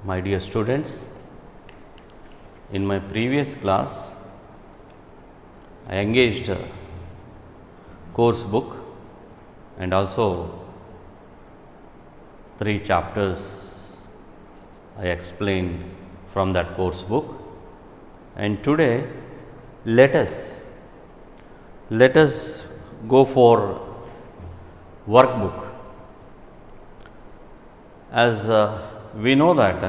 My dear students, in my previous class, I engaged a course book and also 3 chapters I explained from that course book. And today, let us go for workbook. As we know that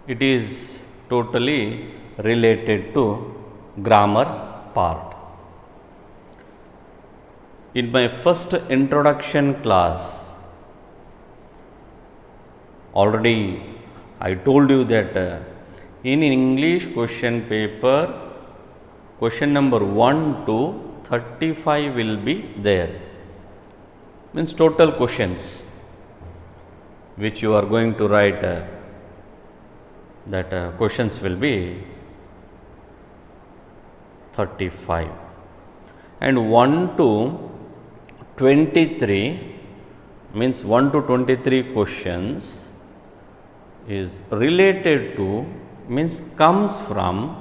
it is totally related to grammar part. In my first introduction class, already I told you that in English question paper, question number 1 to 35 will be there. Means total questions which you are going to write, that questions will be 35, and 1 to 23 means 1 to 23 questions is related to, means comes from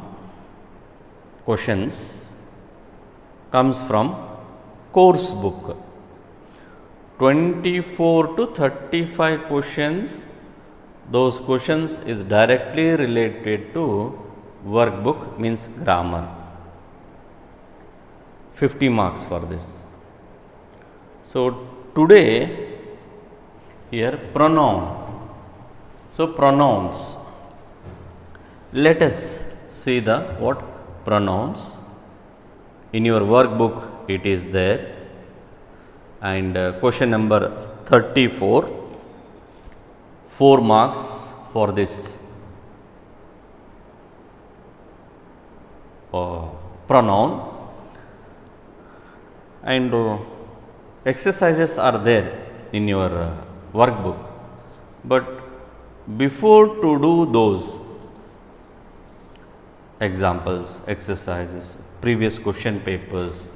course book. 24 to 35 questions, those questions is directly related to workbook, means grammar. 50 marks for this. So today here pronoun. So pronouns. Let us see the what pronouns. In your workbook it is there. And question number 34, 4 marks for this pronoun, and exercises are there in your workbook. But before to do those examples, exercises, previous question papers,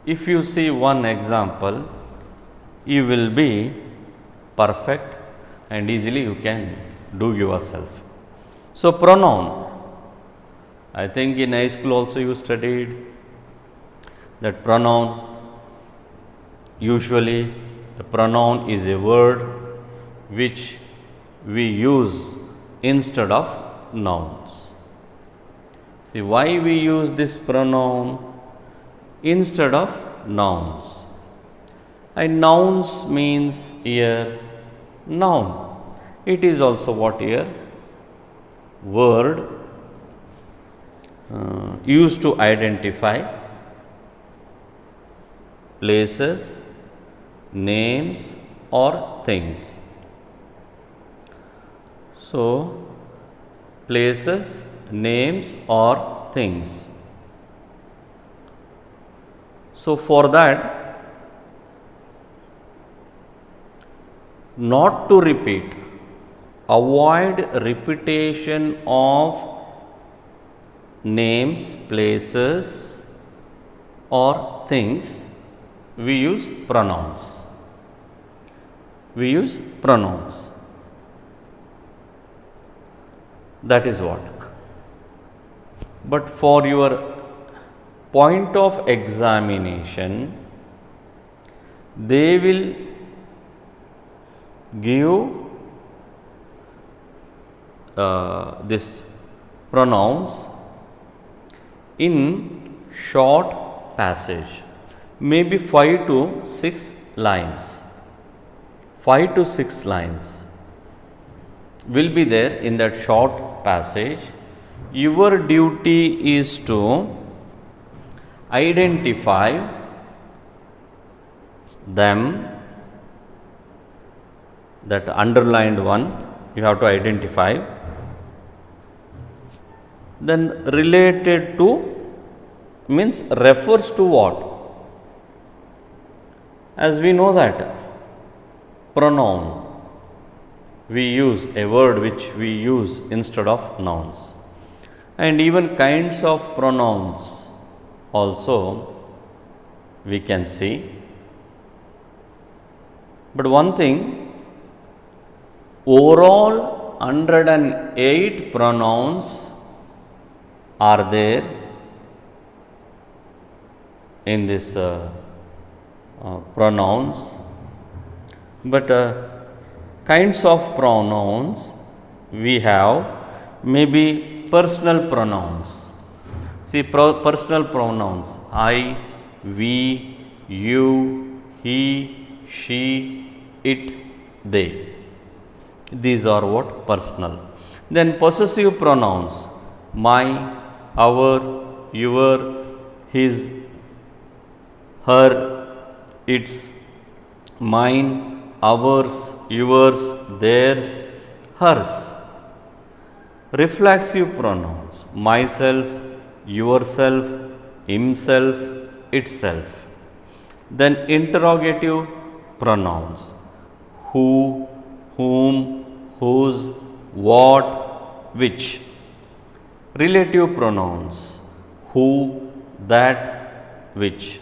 if you see one example, you will be perfect and easily you can do yourself. So pronoun, I think in high school also you studied that pronoun. Usually the pronoun is a word which we use instead of nouns. See why we use this pronoun instead of nouns. And nouns means here noun. It is also what here word used to identify places, names or things. So places, names or things. So for that, not to repeat, avoid repetition of names, places or things, we use pronouns. That is what. But for your point of examination, they will give this pronouns in short passage, maybe 5 to 6 lines. 5 to 6 lines will be there in that short passage. Your duty is to identify them, that underlined one you have to identify, then related to means refers to what? As we know that pronoun, we use a word which we use instead of nouns, and even kinds of pronouns also we can see. But one thing, Overall 108 pronouns are there in this pronouns, but kinds of pronouns we have maybe personal pronouns. See, personal pronouns I, we, you, he, she, it, they. These are what? Personal. Then possessive pronouns my, our, your, his, her, its, mine, ours, yours, theirs, hers. Reflexive pronouns myself, yourself, himself, itself. Then interrogative pronouns who, whom, whose, what, which. Relative pronouns who, that, which.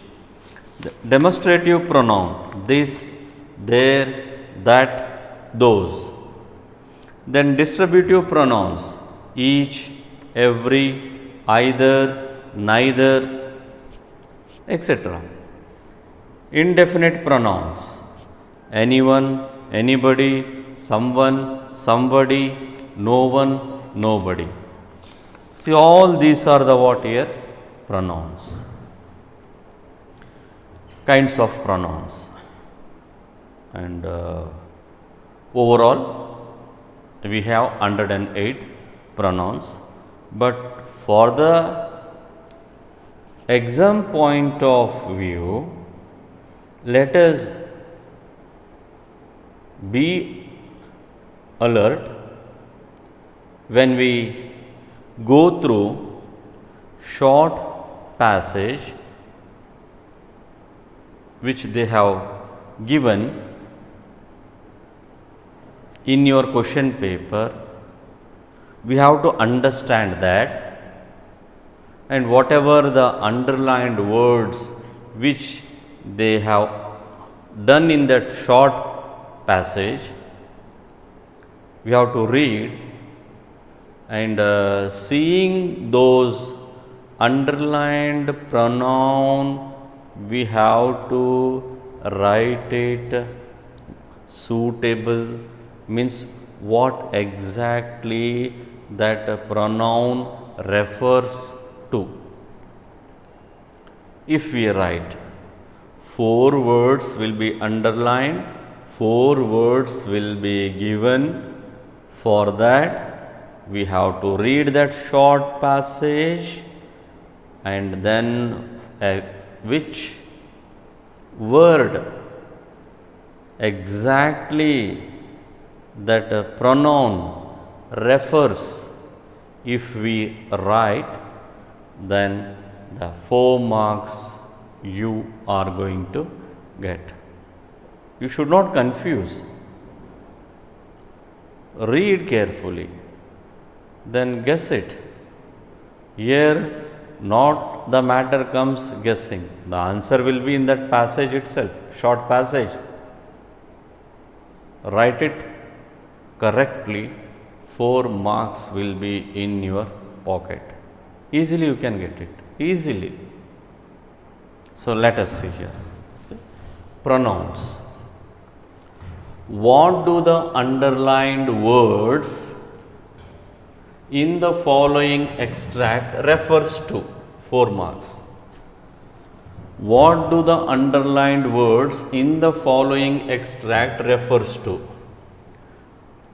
The demonstrative pronoun this, there, that, those. Then distributive pronouns each, every, either, neither, etc. Indefinite pronouns anyone, anybody, someone, somebody, no one, nobody. See, all these are the what here? Pronouns. Kinds of pronouns. And overall we have 108 pronouns, but for the exam point of view, let us be alert when we go through short passage which they have given in your question paper. We have to understand that, and whatever the underlined words which they have done in that short passage, we have to read, and seeing those underlined pronoun, we have to write it suitable, means what exactly that pronoun refers to. If we write 4 words will be underlined, 4 words will be given. For that we have to read that short passage, and then which word exactly that pronoun refers. If we write, then the 4 marks you are going to get. You should not confuse. Read carefully, then guess it. Here not the matter comes guessing. The answer will be in that passage itself, short passage. Write it correctly, 4 marks will be in your pocket. Easily you can get it, easily. So let us see here. Pronouns. What do the underlined words in the following extract refers to? 4 marks. What do the underlined words in the following extract refers to?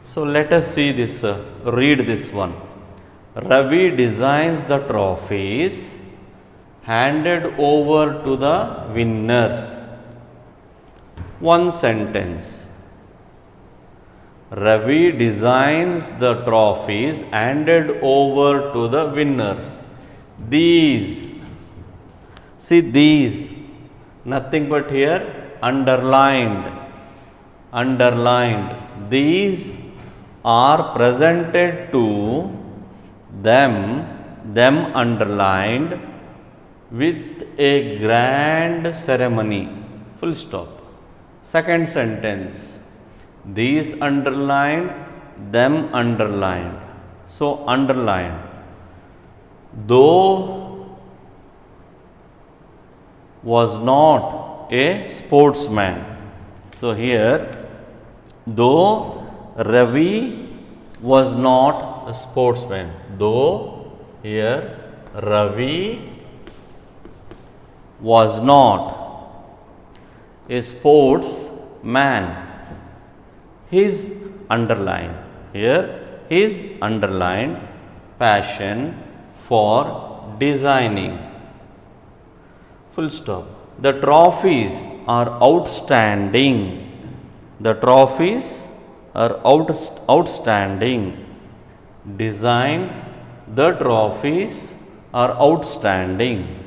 So let us see this, read this one. Ravi designs the trophies handed over to the winners. One sentence. Ravi designs the trophies handed over to the winners. These, see these, nothing but here underlined, underlined. These are presented to them underlined with a grand ceremony. Full stop. Second sentence. these underlined, them underlined. So underlined. Though was not a sportsman. So here, though Ravi was not a sportsman. Though here Ravi was not a sportsman. His underlined. Here his underlined passion for designing. Full stop. The trophies are outstanding. The trophies are outstanding. Designed. The trophies are outstanding.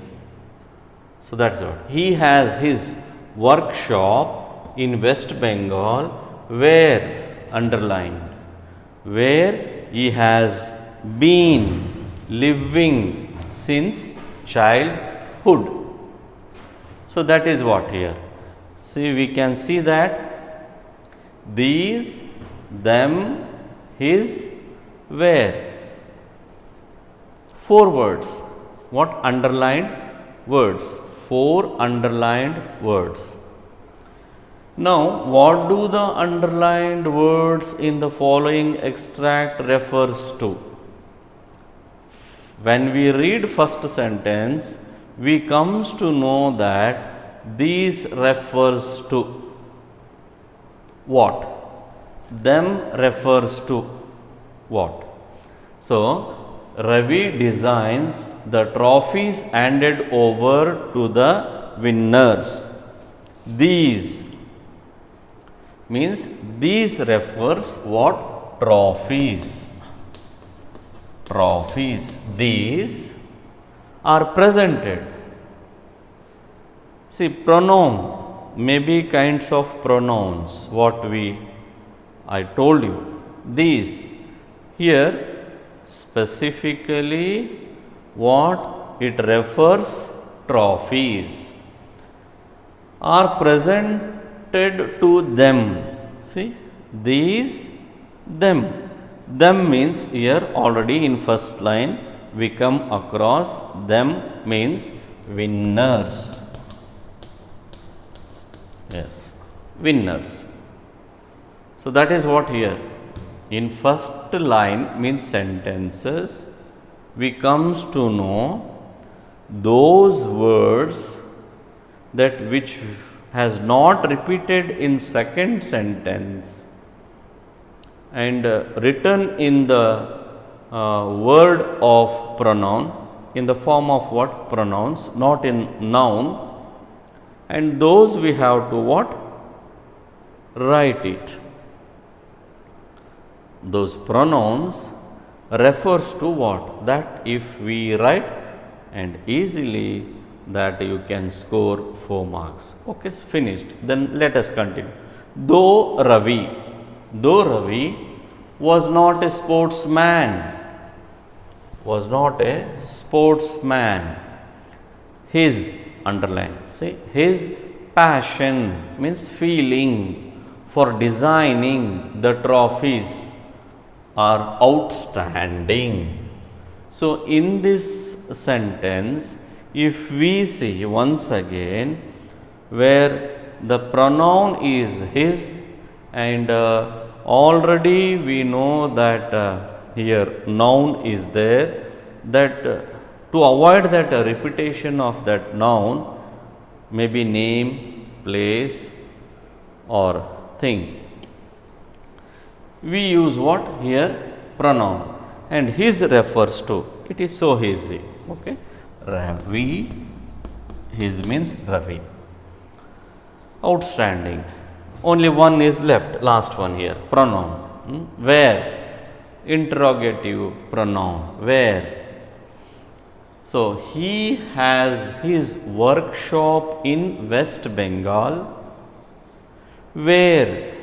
So that's what. He has his workshop in West Bengal where underlined. Where he has been living since childhood. So that is what here. See, we can see that these, them, his, where. 4 words. What underlined words? 4 underlined words. Now, what do the underlined words in the following extract refers to? When we read first sentence, we comes to know that these refers to what? Them refers to what? So, Ravi designs the trophies handed over to the winners. These means these refers what? Trophies. Trophies. These are presented. See, pronoun may be kinds of pronouns. What I told you. These here specifically what it refers? Trophies are presented to them. See, these, them. Them means here already in first line we come across them means winners. Yes, winners. So that is what here. In first line means sentences, we comes to know those words that which has not repeated in second sentence and written in the word of pronoun in the form of what? Pronouns, not in noun, and those we have to what? Write it. Those pronouns refers to what? That if we write and easily that you can score 4 marks. Okay, finished. Then let us continue. Though Ravi was not a sportsman, his, underline, see, his passion means feeling for designing the trophies are outstanding. So, in this sentence, if we see once again where the pronoun is his and already we know that here noun is there, that to avoid that repetition of that noun, maybe name, place or thing, we use what here? Pronoun, and his refers to, it is so easy. Okay, Ravi, his means Ravi. Outstanding. Only one is left, last one here, pronoun. Where? Interrogative pronoun. Where? So, he has his workshop in West Bengal. Where?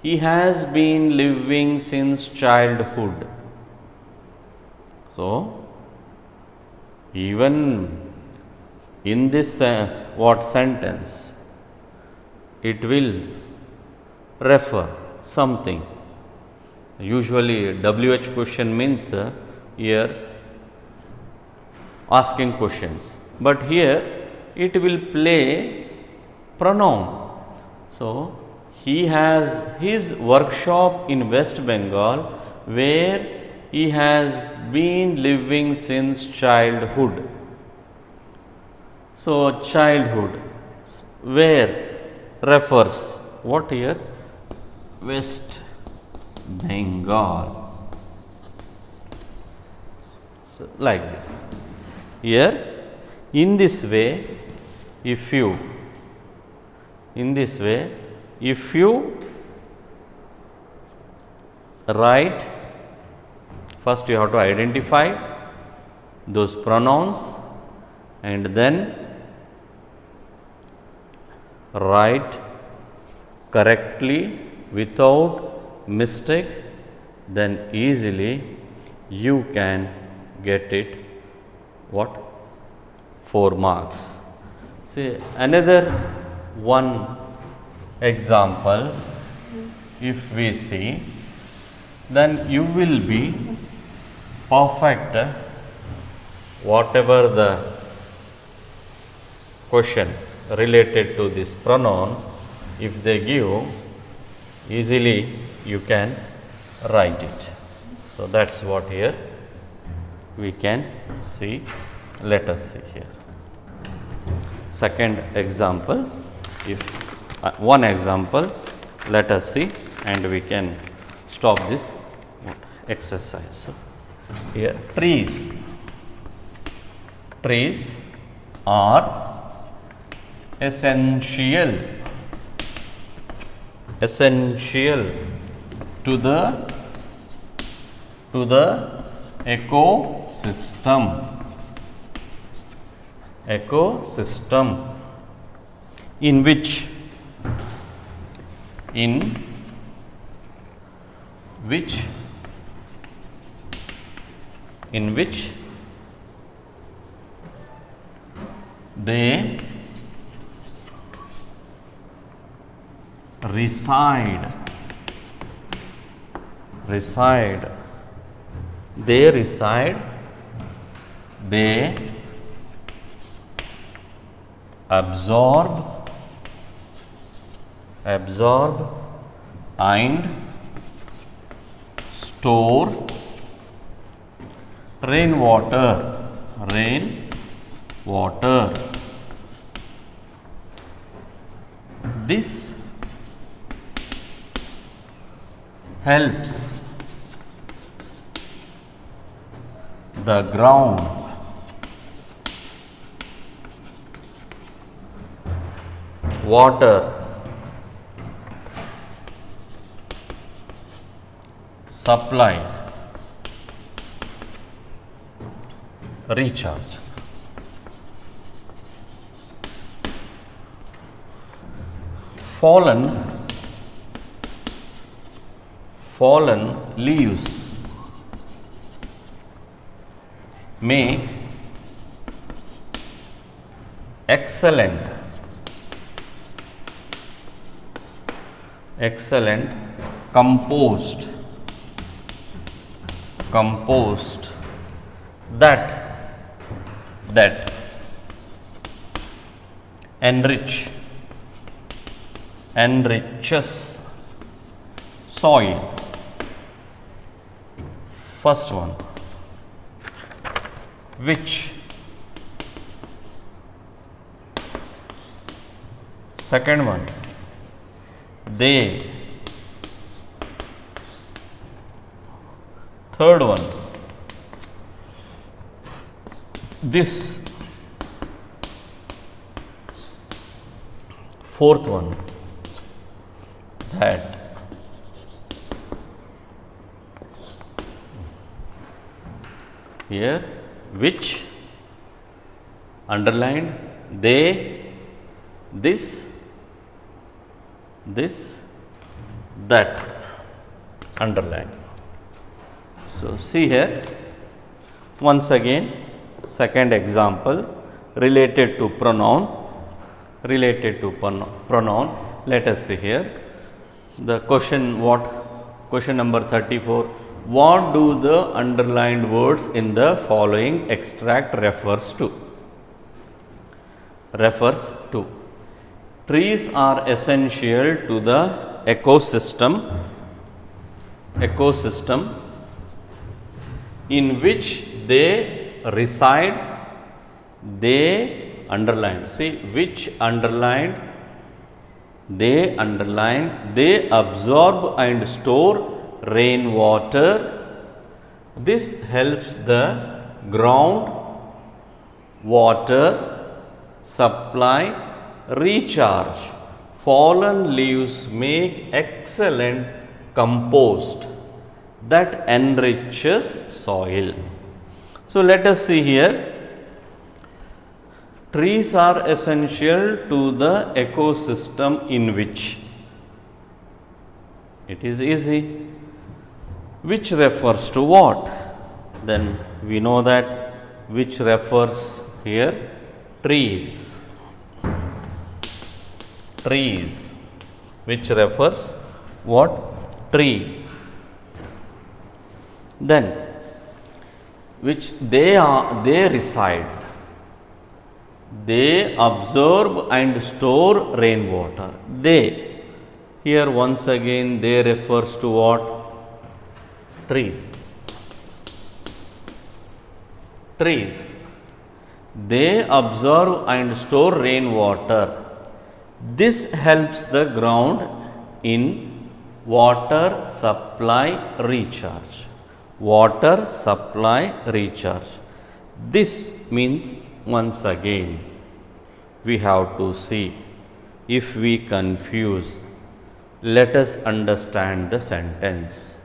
He has been living since childhood. So, even in this what sentence, it will refer something. Usually WH question means here asking questions, but here it will play pronoun. So, he has his workshop in West Bengal where he has been living since childhood. So, childhood where refers what here? West Bengal. So, like this. Here, in this way, if you write, first you have to identify those pronouns and then write correctly without mistake, then easily you can get it what? 4 marks. See another one example, if we see, then you will be perfect whatever the question related to this pronoun, if they give, easily you can write it. So, that is what here we can see. Let us see here. Second example, if one example, let us see and we can stop this exercise. So, here trees are essential to the ecosystem in which they reside. They absorb and store rainwater. This helps the ground water supply recharge. Fallen leaves make excellent compost that enriches soil. First one, which. Second one, they. Third one, this. Fourth one, that. Here, which, underlined, they, this, that, underlined. So, see here, once again, second example related to pronoun. Let us see here. the question what? Question number 34. What do the underlined words in the following extract refers to? Refers to. Trees are essential to the ecosystem in which they reside. They underlined. See, which underlined? They underlined. They absorb and store rainwater. This helps the ground water supply recharge. Fallen leaves make excellent compost that enriches soil. So let us see here. Trees are essential to the ecosystem in which. It is easy. Which refers to what? Then we know that which refers here. Trees. Trees. Which refers what? Tree. Then which they reside. They absorb and store rainwater. They. Here once again they refers to what? Trees. Trees. They absorb and store rainwater. This helps the ground in water supply recharge. Water supply recharge. This means once again we have to see. If we confuse, let us understand the sentence.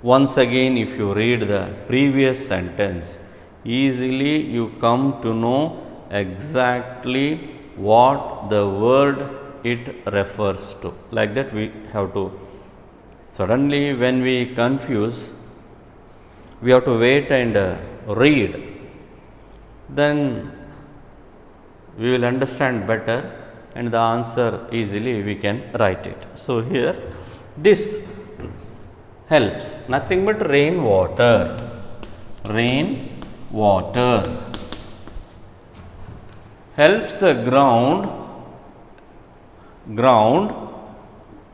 Once again, if you read the previous sentence, easily you come to know exactly what the word it refers to. Like that we have to. Suddenly when we confuse, we have to wait and read. Then we will understand better and the answer easily we can write it. So here this helps, nothing but rainwater. Rainwater helps the ground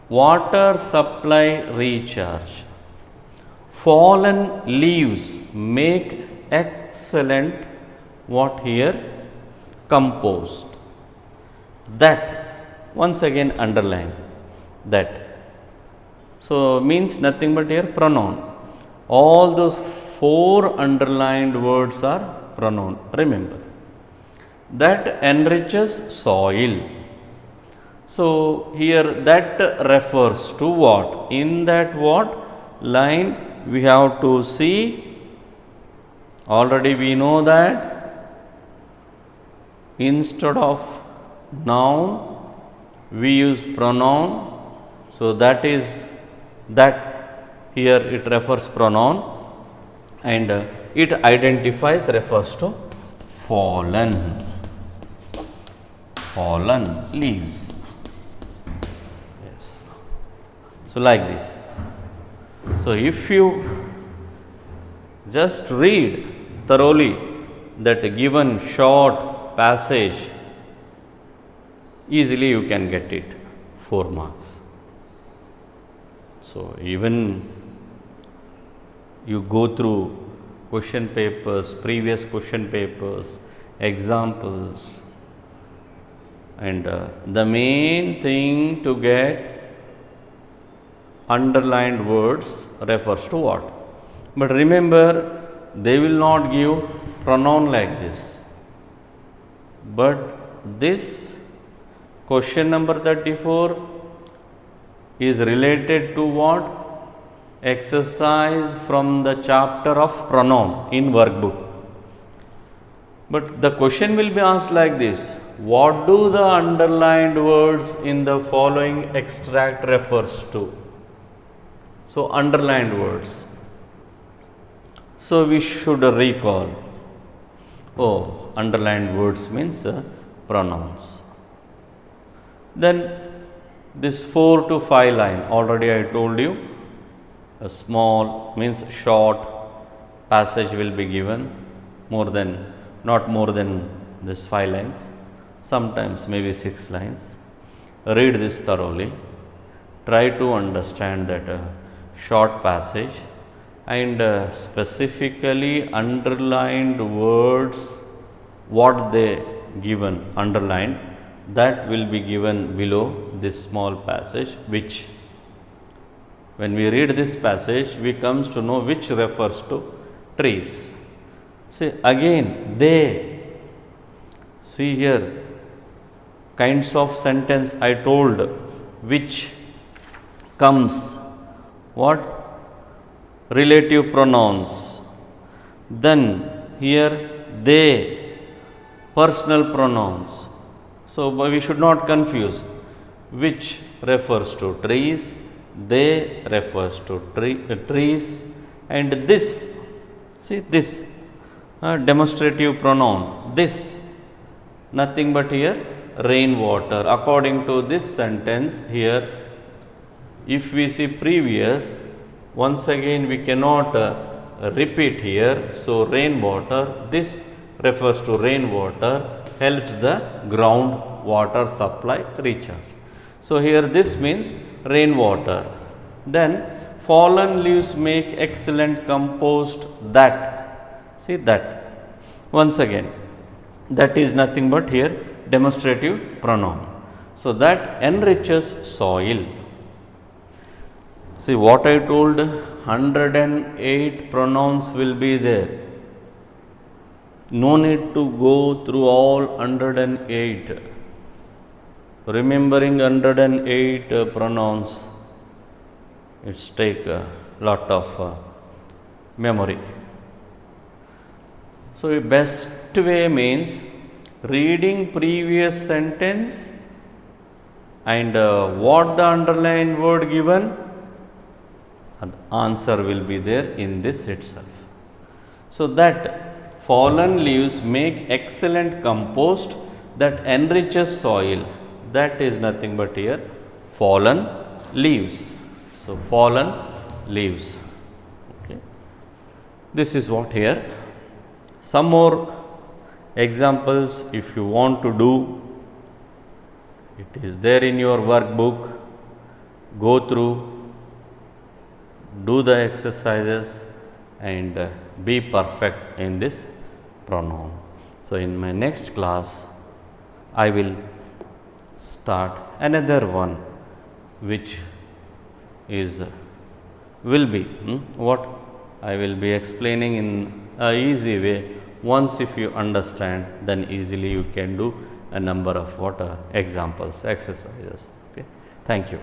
water supply recharge. Fallen leaves make excellent what here? Compost. That, once again underline that. So means nothing but here pronoun. All those 4 underlined words are pronoun. Remember. That enriches soil. So here that refers to what? In that what line we have to see. Already we know that instead of noun we use pronoun. So that is that here it refers pronoun and it identifies, refers to fallen leaves. Yes. So like this. So if you just read thoroughly that given short passage, easily you can get it 4 marks. So even you go through question papers, previous question papers, examples, and the main thing to get underlined words refers to what? But remember, they will not give pronoun like this. But this question number 34 is related to what? Exercise from the chapter of pronoun in workbook. But the question will be asked like this: what do the underlined words in the following extract refers to? So underlined words. So we should recall. Oh, underlined words means pronouns. Then this 4 to 5 line, already I told you, a small means short passage will be given, not more than this 5 lines, sometimes maybe 6 lines. Read this thoroughly, try to understand that short passage, and specifically underlined words, what they given underlined, that will be given below this small passage, which when we read this passage we comes to know which refers to trees. See again, they, see here kinds of sentence I told, which comes what, relative pronouns, then here they, personal pronouns. So we should not confuse which refers to trees, they refers to trees, and this, see this demonstrative pronoun, this, nothing but here rainwater. According to this sentence here, if we see previous, once again we cannot repeat here. So rainwater, this refers to rainwater, helps the ground water supply recharge. So here this means rainwater. Then fallen leaves make excellent compost, that, see that, once again that is nothing but here demonstrative pronoun. So that enriches soil. See what I told, 108 pronouns will be there. No need to go through all 108. Remembering 108 pronouns, it's take a lot of memory. So best way means reading previous sentence and what the underlined word given, and answer will be there in this itself. So that fallen leaves make excellent compost that enriches soil, that is nothing but here fallen leaves. So fallen leaves. Okay. This is what here. Some more examples if you want to do, it is there in your workbook. Go through, do the exercises and be perfect in this pronoun. So in my next class I will start another one which is will be what I will be explaining in a easy way. Once if you understand, then easily you can do a number of examples, exercises. Okay. Thank you.